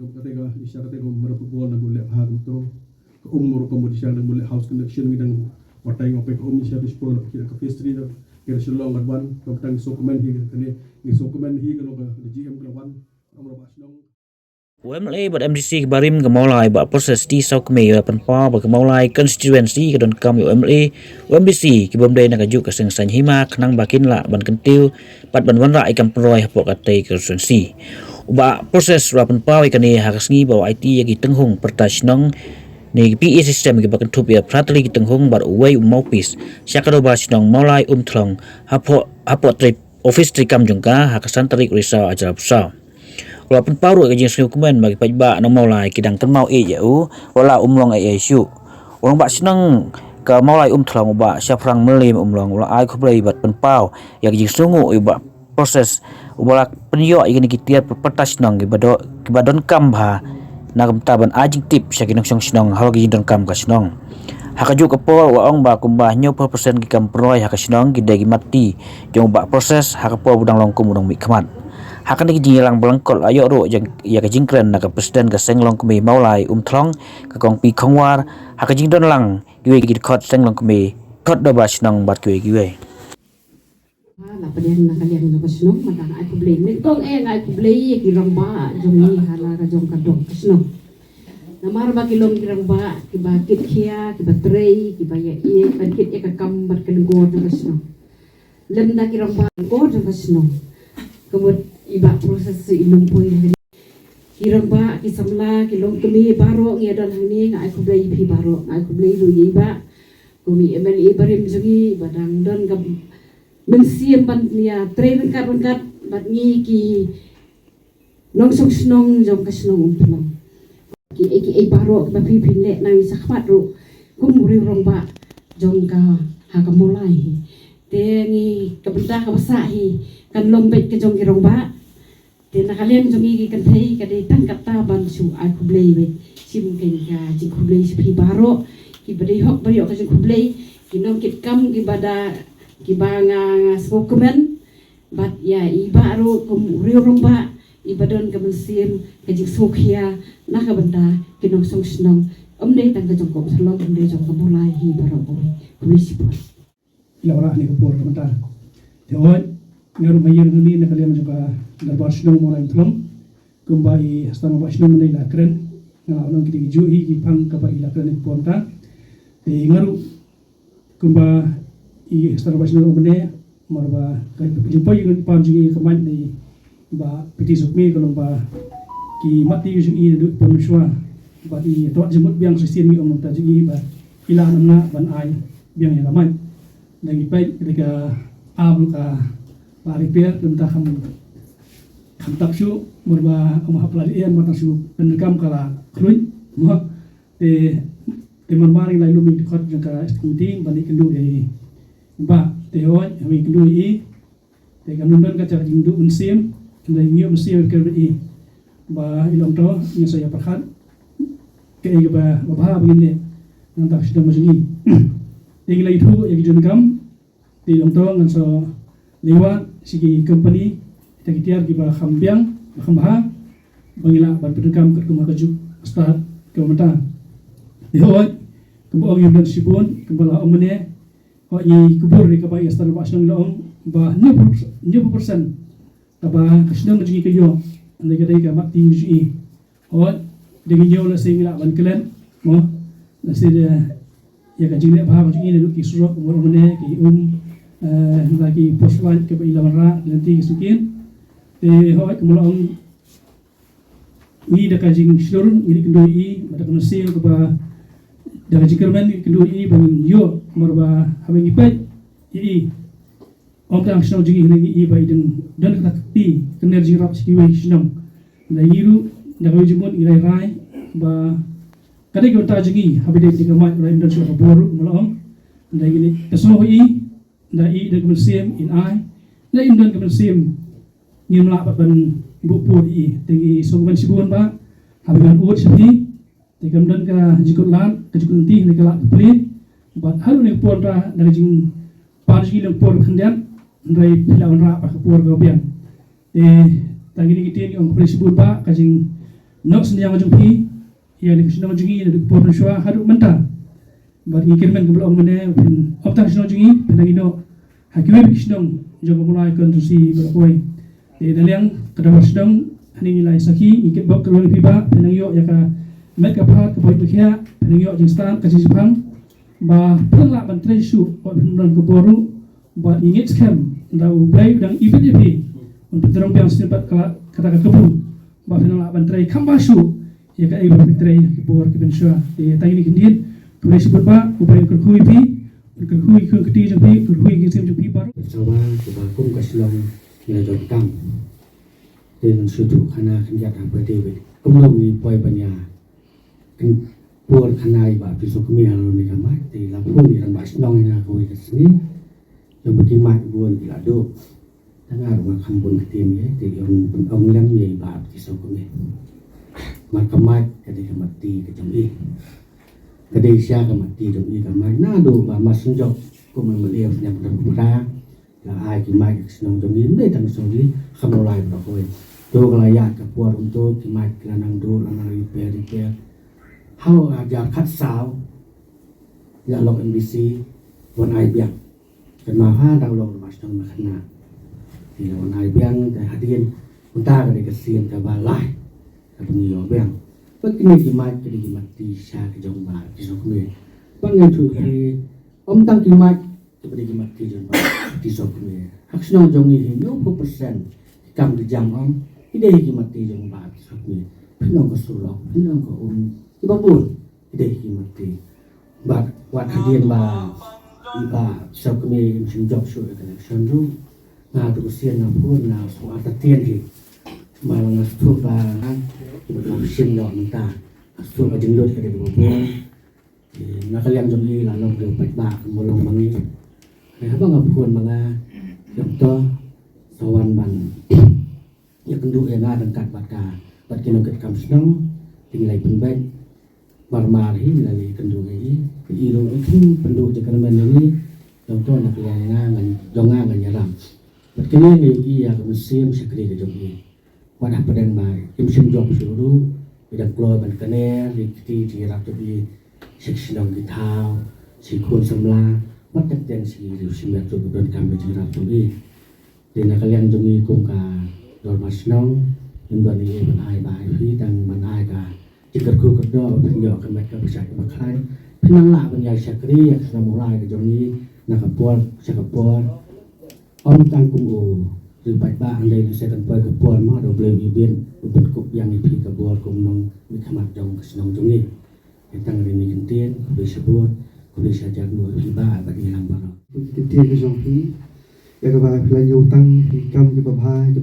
katega isya katega merapubol na boleh hak untuk umur komodisial dan boleh house connection ngidang watai ngopek omnisya bispol kira ke pastry da kira shalong gadwan kaptang sokumen hi kene ni sokumen hi kalau ke GM kelawan amro basnong UMLA buat MDC kebarim kemulai buat proses di sau kemi penpa berkemulai konstituensi kedon kam UMLA UMBC kibom day nak ajuk keseng san hima kenang bakin la ban kentiu pat ban wan rai kam proy hapok katai konstituensi uba proses ra penpa ikan ni hakasngi bawa IT yagi tenghung pertasnong ni PE system ke bakan tup ya pratli ki tenghung bar uwai maupis syakado basnong mulai thlong hapok trip office trikam jungka hakasan tarik risau ajar pusau walaupun paru ke jenis dokumen bagi pajak nak maulai kidang kan mau jauh wala umlong isu orang bak senang ke maulai thlong ba syafrang melim umlong wala ai khublai bat penpau yang jenis sungu ba proses wala penyo igini kitiar pertas nang kibadon kam ba nagam taban ajing tip syakinong song senong hal gi don kam ka senong hakaju kapol wa ong ba kumbah nyo persen ki kam proy hakasenong gidagi mati jong ba proses hakapo budang longkum budang mi khamat hakan lagi jilang belengkol ayo ro yang ya ka jingkren nak presiden ka senglong kemi maulai thlong ka kong pi khongwar haka jingdon lang giwe gi khot senglong kemi khot do basnong bat giwe la padian nak kalian no basnong matang ai problem ni tong ai problem ki ramba jongi hala ka jong ka dong basnong namar ba kilong ki ramba ki bakit khia ki batrei ki baya e bakit e ka kam bat kan go do basnong lem da ki ramba go do basnong kemudian iba proses inum poi kiramba kisamla kilong kemi baro ngiadan hani ngai ku blai pi baro ngai ku blai ru iba kumi MLA barim jogi badang don gam mensiam ban nia train kat bat ngi ki nong sok snong jom ka snong umpulong ki baro ba pi le na wi sakhmat ru kum ri romba jom ka ha ka mulai te ngi ka benda ka basahi kan lombet ke jong ki romba te nakalian jongi kan thei ka de tan kata ban su ai khublei be sim ken ka ji khublei si baro ki bari hok bari ka ji khublei ki nong kit kam ki bada ki banga spokemen bat ya I baro kum rio romba ibadon ka mensim ka ji sokhia na ka benda ki nong song snong dei tan ka jong ko slo dei jong ko mulai hi baro ko khublei si por ila ora ni ko por mata te oi ngaru mayer ni nakalian juga dar basnong morai thlong kumbai astana basnong nei la kren na onong kiti ju hi ki phang ka ba ila kren ponta te ngaru kumba I astana basnong mene marba kai jumpai ngi panji kamai nei ba piti sukmi kalong ba ki mati yu I du ponuswa ba I to jemut biang sistem ni ong ta ji ba ila namna ban ai biang ya ramai nagi pai ketika abul ka repair tentang kam taksu merba mahapelalian matasu pendekam kala krui mo te marmari lai lumi khot jangka estimati bani kendu ai ba te hoi hami kendu I te kamundon ka cara jindu unsim kendai ngiu mesim ke I ba ilong to nya saya perkhat ke ba ba begini nang tak sudah masungi te lai thu yang jengkam te ilong to ngan so lewat segi company kita kitiar di bawah kambiang kambah bangila ban pendekam ke rumah kajuk start ke mata dihoi kembang yang dan sibun kembala omene ho I kubur di kabai astan basnong laong ba 90% taba kasnong jingi kayo andai kadai ka makti ji ho dengan yo la singila ban kelen mo nasi dia ya ka jingi ba ba jingi lu ki surok omene ki lagi poslan ke ilawanra nanti sukin te hoi kemulong ni da kajing slurun ni kendoi pada konosi ke ba da jikermen kendoi bang yo marba habeng ipai I om tang sno jingi ni I bai dan kakti kener jirap sikiwe snom da yiru da ko jumon irai rai ba kadai ko ta jingi habide di kamai rai dan so boru mulong da gini keso I da I da kemensim in ai da indon kemensim ngimla ban bupu I tengi songban sibun ba habigan ut sepi te kamdan ka jikut lan ka jikut nanti ni kala pli bat halu ni pon ra da jing parji lang pon khandian ndai pilawan ra pa por go bian te tagi ni kitin ong pli sibun ba ka jing nok senyang majung pi ya ni kisna majung i de por shwa hadu menta bar ikirmen ke belum mene pin optang kisna majung i penagino hakiwe kisna jogo mulai kan tusi berkoi de daliang kada sedang hani nilai saki ikit bab kalau piba penagio ya ka met ka phat ka boy bekhia penagio jinstan ka jipang ba pengla ban tresu o pindon ke boru ba ingit scam da ubai dang ibet untuk terang biang setempat kata kebun ba penala ban trai kambasu ya ka ibu trai ke bor ke bensua de tayini kendin tulis sebut ba ubai kerkhui pi kerkhui ke keti jampi kerkhui ke sem jampi baru coba kum kaslong nilai jokam dengan sudu kana kenjat apa dewi kumlong ni poi banya kan por kanai ba pisok mi alo ni kamai ti lampun ni ran bas nong na ko ke sini yang bagi mai buon dilado tanga rumah kampung ketim ya ti on lang ni ba pisok mi makamai kadai mati ke jambi kadai sia ke mati jambi kamai na do ba masunjok ko man meliau yang berpura là ai ki mai senong jambi ni tang so di khamolai ba ko do kalaya ka puar untuk ki mai lanang do lanang repair how ajar kat sao ya log NBC wan ai biang kan ma ha dau log mas nang makna thì wan ai biang ta hadien unta ka de kasien ka balai ka pengio biang bất kini ki mai ka di mati sha ka jong ba ki so kme bangai thu ki om tang ki mai ka di mati jong ba ki so kme hak snong jong ni 90% kam di jang om ide ki mati jong ba ki so kme pinong ka sulok pinong ka iba pun ide ki mati ba wat hadien ba iba so kme sim job shu connection ru na tu sien na pun na so atatien hi malang stu ba iba tu sien no ta stu ba jing lot ka de bo na kalian jom ni la long de pat ba mo long mangi na ba ngap pun mga yom to sawan ban ya kendu ena dengkat baka bat kino ket kam senang tinggalai penbaik marmar hi lali kendu ngai ke iro ikin pendu jakan men ni dong to nak yang ngan jonga ngan yaram bat kini ni i ya ke musim sekri ke jom ni wadah padang bai im sim job suru bidang kloy ban kane rikti ti rak to bi seksinong ki thao si khun samla wat tak ten si riu sim rak to don kam bi rak to bi de na kalian jom ni kum ka dor masnong im don ni ban ai bai phi tang ban ai ka jika ku kerja penyo ke mereka bisa makan penang lah penjai sakri yang sudah mulai ke joni nak kapal sakapal om tangkum o ribat ba andai saya kan pergi kapal mah do boleh ibin bentuk yang ipi kapal kumnong mikhamat jong kesenong joni tentang ini kentin boleh sebut boleh saja nu riba bagi yang baru kentin ke jongpi ya ke ba plan yo tang kam ke ba ke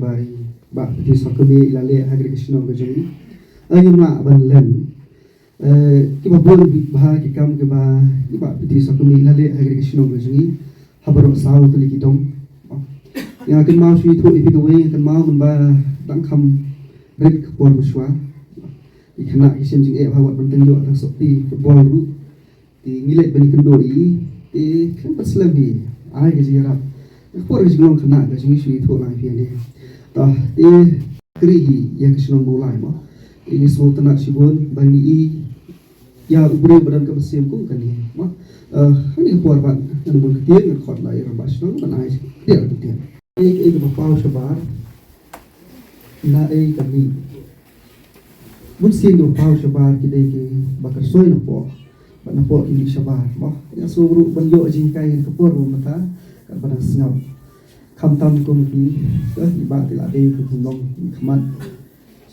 ba di sakami ilale hagri kesenong ke joni ayam nak banlen kita boleh bahas kita kita kita piti sakumi lale agak kesino berjungi habar sahau tu likitong yang akan mau sui tu ipi kawai akan mau membah tangkam red kepor muswa ikana isim jing hawat benteng yo atas sokti kepor ru di nilai bani kendoi di kan paslami ai ke ziarah kepor jigong kena ke jungi sui tu lang pian tah di krihi yang kesino mulai mah ini semua tenak sibun bani i ya ubri badan kebesim ku kan ni mah ini puar ban yang mun ketian ngan khot lai rabas nang ban ai dia ketian ai ke bapau sabar na ai kami mun sin do pau sabar kidai ke bakar soi na po ban po ini sabar mah ya suruh ban yo jingkai ke por mata kan pada sengau kam tam kum ki iba tila dei ku long khaman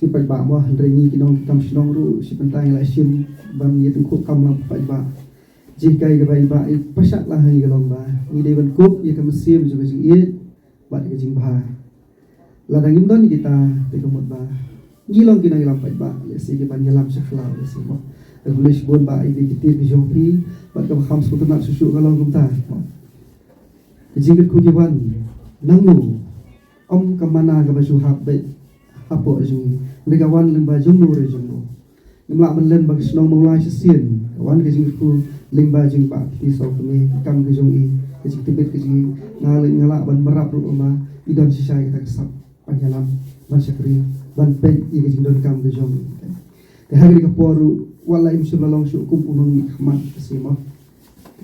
si pai ba mo han ni kinong kam sinong ru si pentai la sim bang ye tengku kam lang pai ba jingkai ke bai ba pasak lah hai galong ba ni dei ban kup ye kam sim ju jing ye ba ke jing ba la dang im don kita te komot ba ni long kinang lam pai ba le si ke ban yalam sakla le si mo English bon ba ide kitir bi jongpi ba kam kham su tana susu galong kum ta jing ku ki ban nang nu om kamana ga baju hab be apo jung negawan lemba jumno re jumno nemla menlen bagi senong mulai sesien kawan ke jing ku lemba jing ba ti so kami kam ke jung i ke jing tibet ke jing ngala ban merap ru ma idon sisai kita kesap panjalam ban sakri ban pen i ke jing don kam ke jung hari kaporu walai musulalong syukum unung khmat kasimo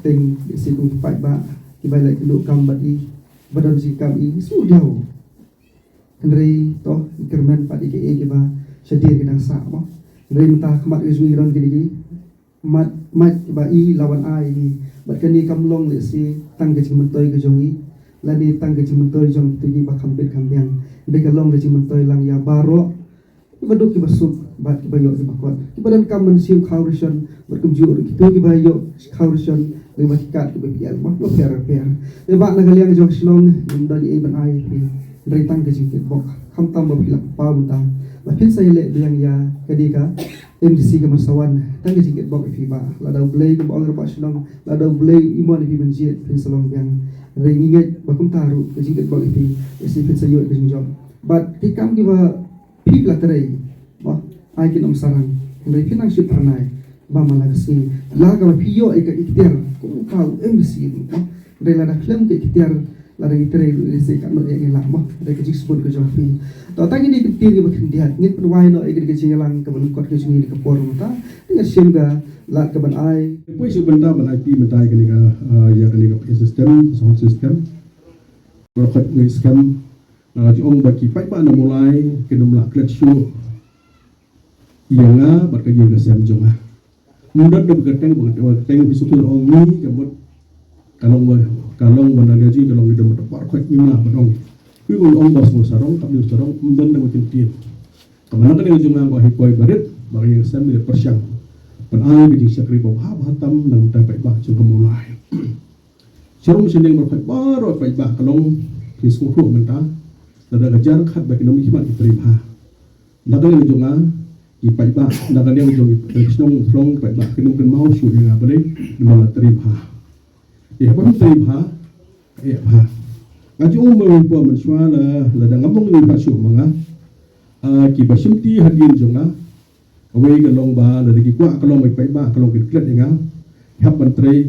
teng sikum pai ba kibai lai lu kam badi badan sikam I su jauh kendri toh ikermen padi ke ba sedir kena sa mo kendri mentah khmat izmi ron gidi mat ba I lawan ai ni bat kani kamlong le si tang ke mentoi ke jongi lani tang ke mentoi jong tugi ba khampit khambiang be kalong ke mentoi lang ya baro ibaduk ki basuk bat ki bayo ki bakot ki badan kam mensiu khaurishan berkumjur ki to ki bayo khaurishan le batkat ki bagial ma lo per le ba na kaliang jong slong nim dali ban ai pi reitang ke jingkit bok kham tam ba pilak pa muta ba pin sai le biang ya kadika MDC ke masawan tang ke jingkit bok fi ba la da blay ke bong ba slong la da blay imon fi banjit pin salong biang re nginget ba kum taru ke jingkit bok fi isi pin sayo ke jingjom bat ki kam ki ba pip la terai ba ai kin sarang re pinang shi pranai ba malagasi la ga piyo e ka ikter ko ka MDC ba re la da klem ke ikter la da terai le se ka no e la ba re ke jiksbon ke jofi to ta ni ke tir ke ba khindiat ngit pnwai no e ke jingalang ke ban kot ke jingi ke por ta dengan simga la ke ban ai Poi si benda ban IP mentai ke ni ka ya ke ni ka system sound system berkat ni scam ji ong baki pai pa na mulai ke dum la klet show ianga bat ka ye ka sem jonga mudat de berkateng berkateng bisu tu ong ni ke bot kalong banda gaji kalong di dum tak kwat nyima batong pi bol ong bas mo sarong kap ni sarong mundan de makin tin kamana ka ni jonga ko hipoi barit ba ye sem ni persyang pan ai ke jing sakri ba hatam nang tai pai ba jong mulai sarong sending berkat baro pai ba kalong kisku ru menta da gajar khat ba kinong himat terima dagal ni jonga I pai ba dagal yang jong snong flong pai ba kinong kan mau shu nga bale mala terima ya ba terima ya ba ngaju mo po man shwa la da ngabong ni ba shu manga ki ba simti hadin jonga away ga long ba la ki kwa kalong mai pai ba kalong klet nga hap ban tre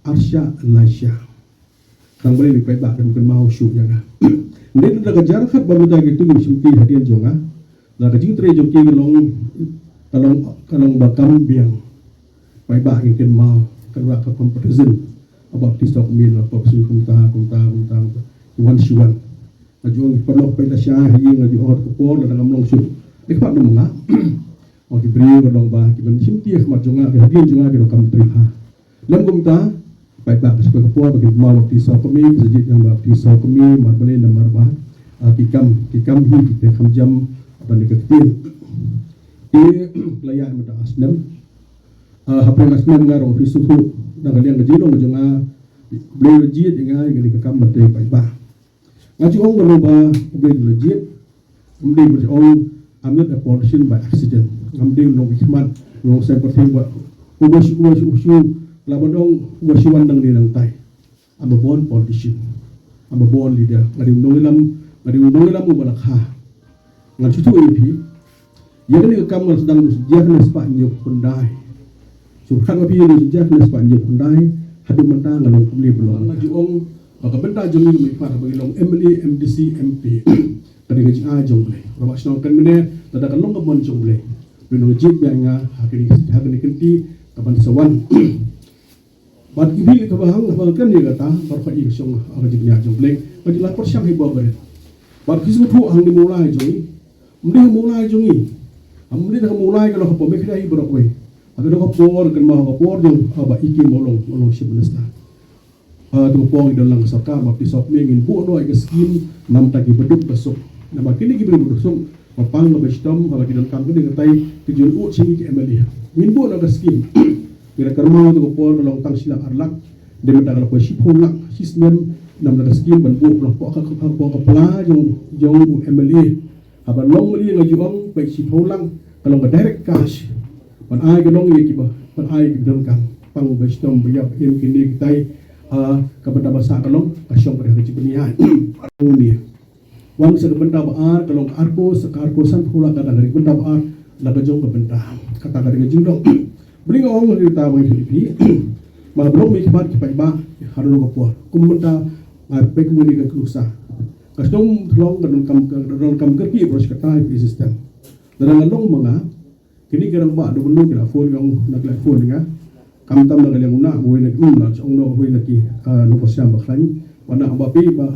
arsha laisha kang bale ni pai ba kan mau shu nga Nên là cái giá khát bao nhiêu cái tujuh sumpi hadian jonga, là cái chính tre jong ki kalong bakam biang, pai ba yang ken mau, kalwa ka comparison, about this of meal, about sun kumta, iwan shuan, ajong perlu pai la sha hiyeng aju ot ko por la ngam long su, dekat dum nga, o ki bri kalong ba ki ban sumti khmat jonga, hadian jonga ki kam tri ha, lem kumta pai ba sebagai kapua bagi mau waktu sau kami sejid yang waktu sau kami marbale namar ba kikam hi kita kam jam apa ni ketin layak mata asnam apa yang asnam ngaro pisuhu dah kalian ngejilo ngajonga beli lejit ingai gani kakam mate pai ba ngaji ong ngalo ba beli lejit amdi beli ong amnet a portion by accident amdi no hikmat no seperti wa ubashu labadong wasiwan dang ni nang tai am a born politician am a born leader ngadi nongilam mo balakha ngal chutu epi yagani ka kam ngal sedang sejak na spa nyok pundai subhan wa bi sejak na spa nyok pundai hadu menta ngalong kumli belong ngaju ong baka benta jumi mi fa bagi long MLA MDC MP tadi gaji a jongle rawa sno kan mene tada kalong ka bon jongle bino jib banga hakini kenti kapan sawan bat ibil ka bahang la kan ni kata barfa ik song aga jignya jongle bagi lapor syam hibo bare bat kisu thu hang di mulai jongi mudi mulai jongi amudi dah mulai kalau ko mekra hi borok we aga do ko por kan ma ko por jong aba iki molong ship minister tu pong dalam sarkar bab tisop mengin bu do ai skim nam ta ki beduk besok na ba kini ki beduk besok papang ba stom ba ki dalam kam ki ngatai ki jul u chi ki MLA min bu na skim kira karma tu ko long tang sila arlak de mata ko ship holak system nam na skim ban bu lo ko ka pala jong MLA aba long mali nga juang ba ship holak kalau direct cash pan ai ga long ye ki ba pan ai ki dalam kam pang ba stom ba yak em kini kitai kepada masa kalong kasyong pada kecipenian ini wang sa benda baar kalong arko san pula kata dari benda baar laga jong benda kata dari jingdong beli ngong dari tahu ini malah belum mikir kipai ba harus kapur kumbenda ngapai kemudian ke kelusa kasyong tolong kadang kam kerki bros kata sistem dalam long menga kini gerang ba do bendo kira phone yang nak la phone nga kam tam nak yang una boy nak na chong no boy nak ki no posyam baklan wana ba pi ba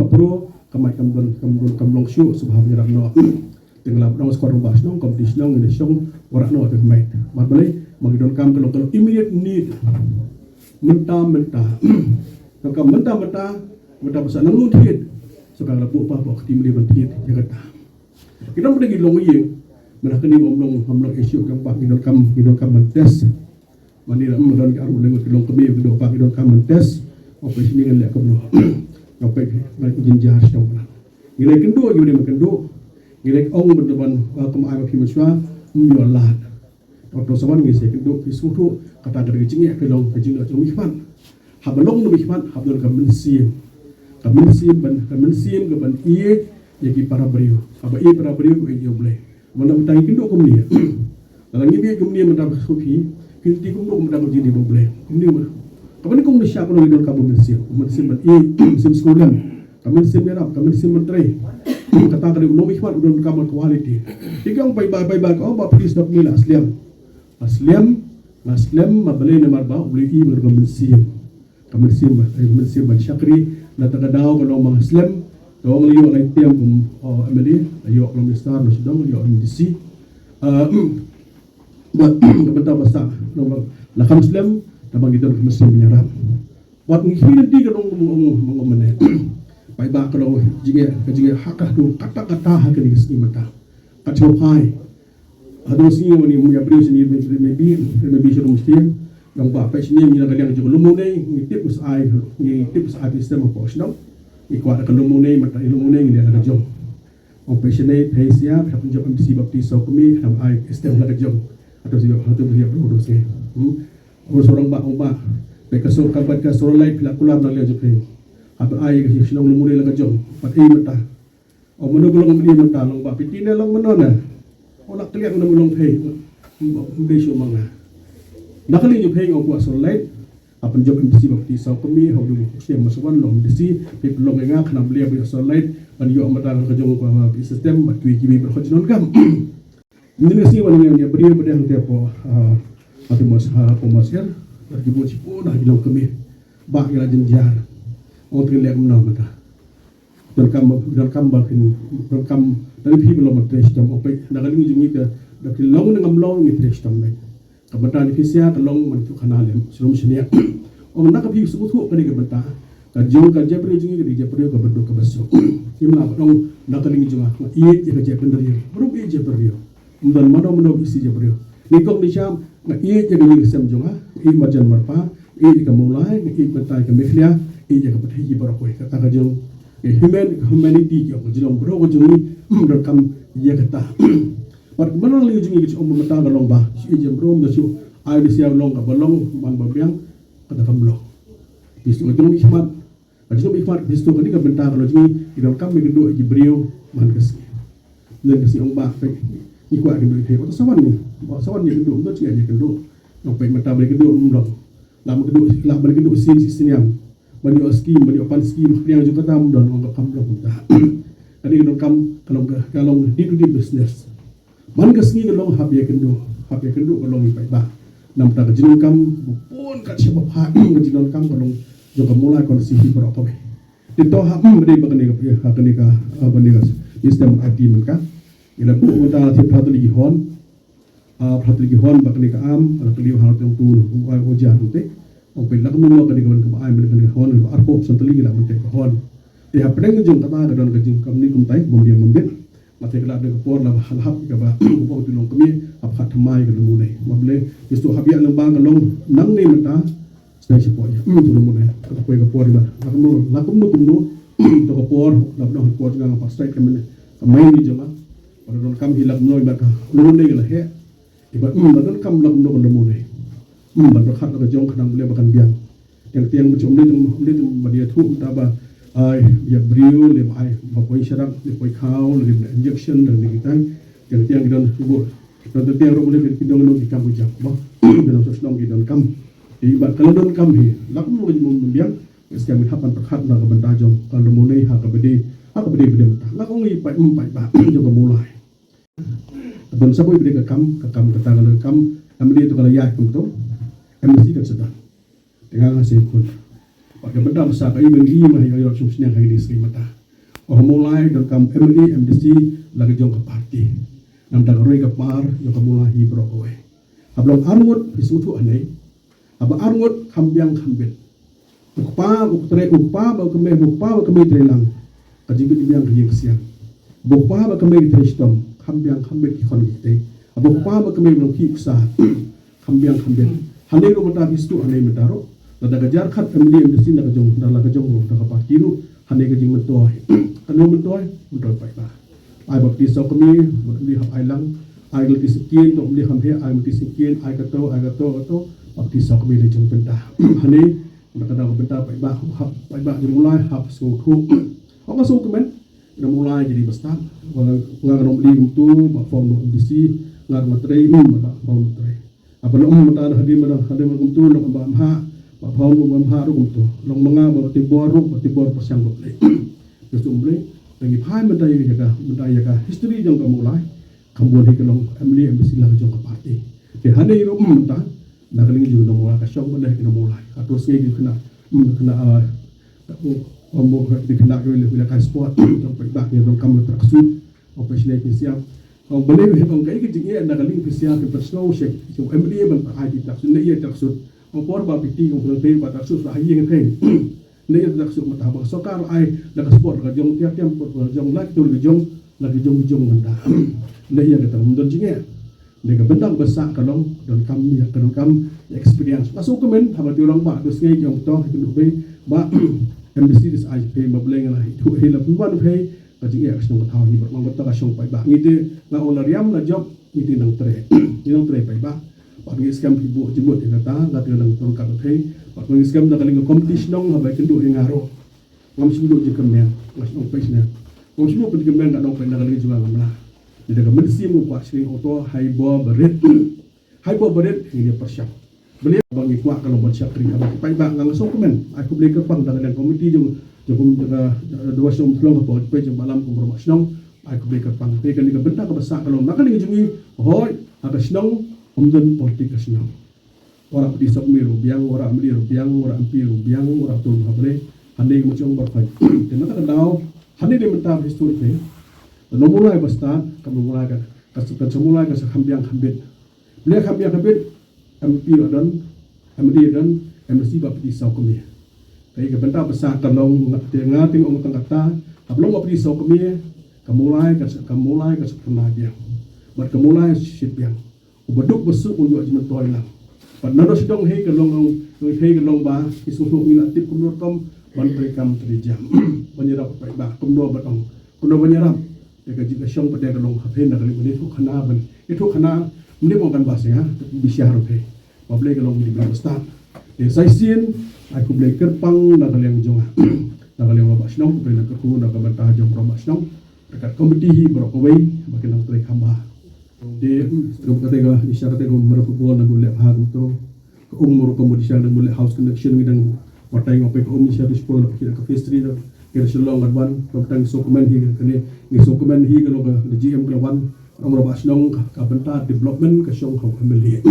pro kamai kam long shu subham yarak no tinggal no skor bas no competition no ngi shong warak no te mai mat bale magidon kam kalau immediate need mentah kalau mentah pasal nang nutit sekarang lapu apa tim dia bentit jaga kita pergi long yeng mereka ni omlong isu yang pak gidon kam mentes mani ram don ka ru lengot long kemi gidon pak gidon kam mentes operasi ni ngelak kom no opek nak jinjar stong na ngilai kendo yu ni kendo ngilai ong berdeban kem ai phi muswa myolat waktu sawan ngi se kendo isu tu kata dari jingi ke long ke jingi jong ihman habalong no ihman habdon kam mensim ke ban iye yaki para beriu aba iye para beriu ko iyo boleh mana utai kendo kom ni dalam ngi bi kom ni mata sofi kinti kom no mata jindi boleh kom ni kapan kong nisya ko nang kamu mensim ban iye sim sekolah kami sim merap kami sim menteri kata kali ulo ihman udon kamu quality ikang bai ko ba please dok mila asliam mabale ne marba uli i mergo mensim ban syakri na tagadaw ko mga Muslim dong liyo na item kum amali ayo ko minister no sidong yo MDC kabenta basta no la Muslim tabang gidon ko Muslim menyarap wat ngihilin di ko mga mane pai ba ko jinge hakah do kata hakani gisni mata kacho hai ado singi wani mu ya brio sini maybe so muslim yang ba pa sini ni nagalang jo lumunay ni tipus ai sistem po sino ikwa ka lumunay mata lumunay ni nagalang jo o pa sini thesia kapun jo MDC baptiso kami ham ai sistem nagalang jo atau siyo hatu dia pro se o sorang ba pe kaso kabat ka soro light pila kulam na jo pe ab ai ka sino lumunay nagalang jo pat ai mata o manugulong mali mata long ba pitina long manona o nakliak na mulong pe besyo mga nakali yung paying ako asal light apan job MDC baptisaw kami how do siya masuwan long MDC pipulong nga kanang beliya by asal light an yo amatang kajong ko system matwi kimi berkhajnon kam ini si wala nga beriya pada ang tepo ati mas pemasir lagi buat sipo na ilong kami ba ila jenjar o trilek mna mata dan kam bakin dari people of the system opek nakali yung ita dakil long ngam long ni system mai kabata ni fisia kalong man tu kanalem sulum senia ong nakapi suku kani kabata ka jong ka jepre jingi ka jepre ka bedo ka baso kimla ong nakaling junga iye je ka jepre dari bro iye jepre undan mano isi jepre ni kong ni sham na iye je ni sem junga iye majan marpa iye ka mulai iye bata ka meflia iye ka pathi baro ko ka ka jong humanity ki ong jilong bro ko jungi dar kam ye kata But mana lagi jungi kita umum mata galong ba, si jem rom dah su, air di siang long kabalong man babiang kata kamlo. Bisu ujung ikhmat, ujung ikhmat bisu kani kabenta kalau jungi idam kami kedua jibriu man kasi. Lain kasi ong ba, ikut kedua itu. Atau sawan ni kedua, untuk cakap je kedua. Nampak mata balik kedua umum lama balik kedua siniam. Bani oski, bani opan ski, yang juga tam dan orang kamlo kita. Kani kedua kalau di business. Man kasni long habya kendo kalong ipai ba nam ta jinon kam pun kat siapa pha jinon kam kalong joka mulai kondisi pro apa be dito ha mede bagani ka kani ka bani ka sistem IT man ka ila bu ta thi pratuli hon bagani ka am pratuli ha tong tu o ja tu te o pe lak mo ka ni ka ai men ka hon arko santali la man te ka hon e ha pedeng jong ta ka don ka jing kam ni kum tai bom biang membet mati kelak dengan por lah halap ke bah bau tu long kami apa thamai ke lumune mable istu habia lembang kalong nang ni mata saya sepoja tu lumune kata koi ke por lah lakum no to ke por labno por dengan apa strike kemen main ni jema pada don kam hilak noi mata lumune ke lah he ibat don kam lakum no lumune ban khat ke jong khanang le bakan biang yang tiang macam ni tu dia tu taba ai ya brio le ai bapoi syarak le poi khao le injection dan kita yang tiang don bu dan tiang ro le kita dong di kam jam ba dalam sosnong di don kam di ba kalau don kam hi lakum no jum biang setiap hapan perkhat na kabanta jom kalau mulai ha kabede bede mata lakum ngi pai ba jo mulai don saboy beri ke kam kata kalau kam amri itu kalau ya kam tu mesti kan sedang dengan hasil kun pakai benda besar kai bengi mah yo sumsnya kai di sri mata mulai don kam MDC lagi jong ke parti nam dak roi ke par yo ke mulai bro kowe ablong arngut isutu anai aba arngut kambiang kambet ukpa ba keme trelang kajibit biang kiyeng siang bukpa ba keme trestom kambiang kambet ki kon gite bukpa ba keme no ki sa kambiang kambet hande ro mata bistu anai metaro lada gajar khat family MDC na kajong dala kajong ro ta parti ru hande ka jing mentoy anu mentoy pai ba ai bak ti so kami bak hap ai lang ai gel ti sekian to beli ham he ai ti sekian ai ka to bak ti so kami le jong penta hane nakada ko benta pai ba mulai hap so thu ko so kemen mulai jadi besar ngar nom li tu ba form no MDC ngar matre ba form matre apa no mata hadir tu no ba ha ba form no ba ha ru tu long manga ba tibor pasang bo le so umble lagi phai mendaya ka history jong ka mulai kambon hi kalong MDC la jong ka parti ke hane ro mata nakaling ju no mulai ka shong ba ke no mulai atus ngi kena ombo di kena ko le ka sport jong pa ba ke jong kam traksut operation spesial o bele he bang kai ke jinge nakaling spesial ke personal shek jong MDC ban pa ai traksut ne ye traksut o por ba piti ko pe ba traksut sa hi nge pe ne ye traksut mata ba sokar ai la ka sport ka jong tiap por jong lagi tu jong benda ne ye ka tam don jinge ne ka benda besar kalong don kam experience masuk kemen habat orang ba dos ngai jong to ke be ba MDC dis ai pe mableng la itu he la puan pe ka jinge action ka thau hi ba mang ta ka shong pai ba ngite na on la riam la job ngite nang tre pai ba ba ngi scam pibu jimut ka ta ga te nang ton ka pe ba ngi scam da kaling competition nong habai kendu ngaro ngam sibu je kemen ngas ong pe sne ngam sibu pe kemen ga nong pe na kaling juga ngamla jadi ka medisi mo kwa sing auto haibo berit ini persiap beli bagi kuat kalau buat syakri apa pai bang ngang so kemen aku beli ke pang dalam komiti jong dua som flong apa pe jong malam kompromi snong aku beli ke pang pe kan ni benda ke besar kalau makan ni jungi hoi ada snong umdan politik snong orang di sok miru biang orang amri biang orang ampiru biang orang tu hable hande macam berfai dan tak tahu hande dia mentah histori pe no mulai basta kamu mulai kan semula kan sambiang hambit beli sambiang hambit MP dan MD dan MDC bap di sau kami. Kai ke benda besar kalong ngating ong tangkata, ablong bap di sau kami, kamulai ka pernah dia. Bar kamulai ship yang. Ubaduk besuk unjuk jimen toilang. Pan nado sidong he kalong ba isusu ngilatip kumur kom ban rekam terjam. Banyerap pai ba kumdo batong. Kumdo banyerap. Deka jika syong pada kalong hapen na kali ini tu khana ban. Itu khana mende mo kan bahasa ya bisyar pe pable kalau di bestar de saisin aku beli kerpang na kaliang jonga na kaliang babas nong pe na ku na ka bantah jong babas nong dekat komiti bro kowei makin nang trek hamba de strum katega isyarat ko merapu na gule ha to umur komodi syang dan gule house connection ngidang watai ngope ko isyarat spol kira ka history da kira selong adwan tentang dokumen hi kene ni dokumen hi kalau ka GM kelawan ang rabas nong kabenta development ka syong hong family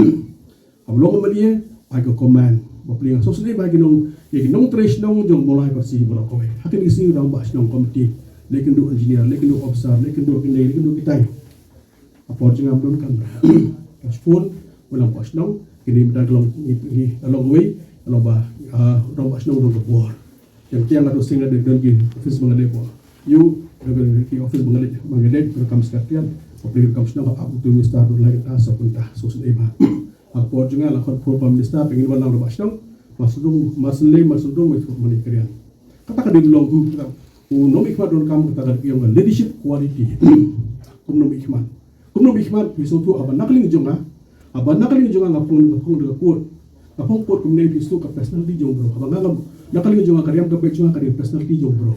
ablong family ay ko command bapling so sini bagi nong trace nong jong mulai bersih bro kowe hakin isi rang bas nong komiti lekin do engineer lekin do officer lekin do kita apor jeng amdon kan phone ulang bas nong kini benda long ni along way along ba rang bas nong do bor yang tiang atau singa de dengi office mangade bo you ke office mangade rekam sekalian publik kampus na apa tu minister tu lagi tak sepunta sosial eba. Apa juga lah kalau minister pengen walang lepas dong masudung itu menikrian. Katakan di dalam nom ikhmat don kamu katakan yang leadership quality. Nom ikhmat bisu tu apa nakling jonga ngapung de kuat. Ngapung kuat kemudian bisu ke personality jong bro. Apa nakling jonga karyam ke jonga personality jong bro.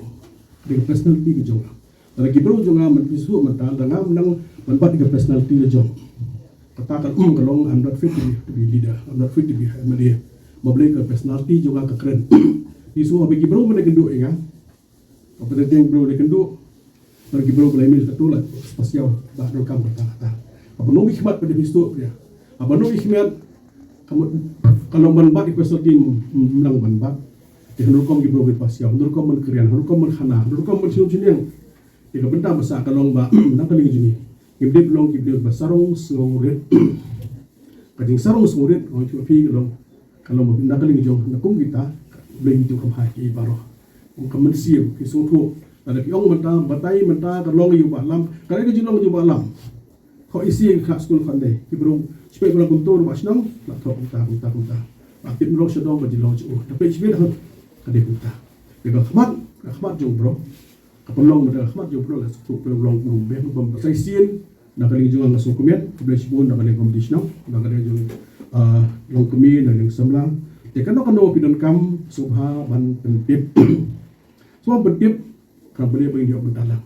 Dengan personality jonga. Lagi bro jonga menpisu mental dengan menang manfaat ke personality jong. Katakan kalau I'm not fit to be leader, I'm not fit to be MLA. Mabelai ke personality jonga ke keren. Isu bagi bro mana kendu ingat. Apa tadi bro de kendu. Lagi bro belai mil satu lah spesial dah rekam kata-kata. apa nung hikmat pada Kristo dia apa nung hikmat kamu kalau banbat di pasal tim menang banbat di hendak kau gibro git pasya hendak kau menkerian hendak kau menkhana hendak kau mensiun yang jika benda besar kalau mbak nak kali juni gibdip long gibdip basarong surit kajing sarong surit orang cuma pi kalau nak kali jong nakum kita boleh itu kemahai baroh orang mensiu kisutu ada piong batai kalau yu balam kalau itu julong yu balam kau isi yang khas sekolah kandai gibro supaya kalau kuntur basnang nak tahu kita aktif belum sedang berjalan jauh tapi sebab dah kadai kita jika khmat jauh bro kapolong dah khmat jauh bro lah pelong bem saya sin nak kali jual ngasuk kemen boleh sebut nak kali kompetisi nak kali jual long kemen dan yang sembilan jika nak kena opinion kam subha ban pentip semua pentip kan boleh bagi dia berdalam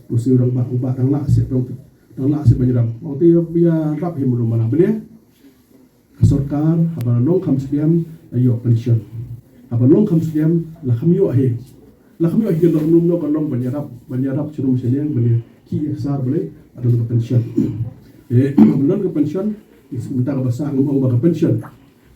usia orang ubah dang lah banyak waktu dia rap him belum mana boleh Sarkar, apa long kam sekian, ayo pensiun. Apa long kam sekian, lah kami ahe kalau long banyarap suruh misalnya boleh ki eksar boleh ada ke pensiun. Belum ke pensiun, minta ke besar ngomong ke pensiun.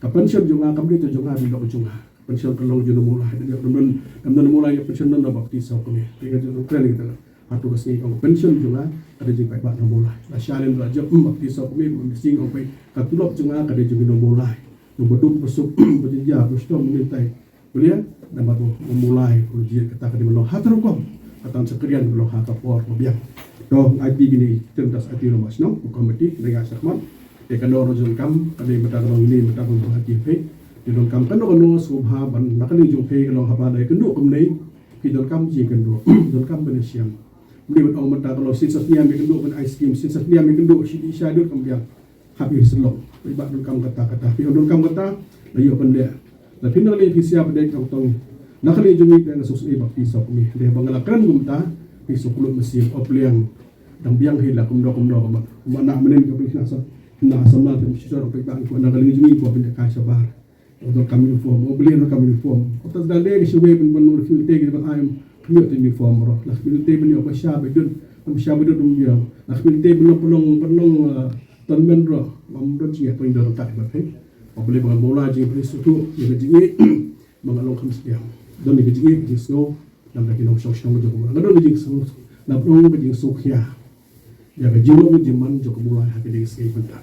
Ke pensiun juga kami itu juga di lokal juga. Pensiun kalau juga mulai, dan mulai pensiun dan bakti sau kami. Tiga juga keren kita. Atau kesini kalau pensiun juga ada juga baik mulai. Asyalin raja bakti sau kami mesti ngomong katulok juga ada juga mulai. Nombor dua besok berjaya berstop menintai. Boleh dan baru memulai ujian kita di menolong hatar hukum kata sekalian menolong hatar por mobiang. Doh IP gini cerdas IT rumah senang komedi dengan sakmat. Dekan orang jom kam kali betang orang ini betang orang hati pe. Di dalam kam kan orang subha ban nak ni jom pe kalau apa ada kenduk kemnei di dalam kam ji kenduk dalam kam benesiam. Beli betang betang kalau sensas ni ambil kenduk ben ice cream sensas ni ambil kenduk si syadut kemudian habis selok. Ibak dalam kam kata pi dalam kam kata layu pendek. Tapi nak lihat siapa dia tong nak lihat jumi dengan sosial bakti sok ni dia bangalakan gumta pisau kulit mesin opliang dan biang hilang kumdo mana menen ke pisau nasa na sama tu mesti orang pergi ko nak lihat jumi ko pindah kasih bar untuk kami uniform beli nak kami uniform atas dah lagi sebagai penur filter kita ayam kami tu uniform roh lah filter beli apa syabe dun dia lah filter belum tanmen roh mamdon cia tu indor tak berapa boleh bangun bola jadi beli suatu yang kecil mengalung kami sedia dan yang kecil jadi snow dan lagi nong show show joko bola dan lagi snow dan nong jadi sukya ya kecil lo menjeman joko bola hati dia sekali bentar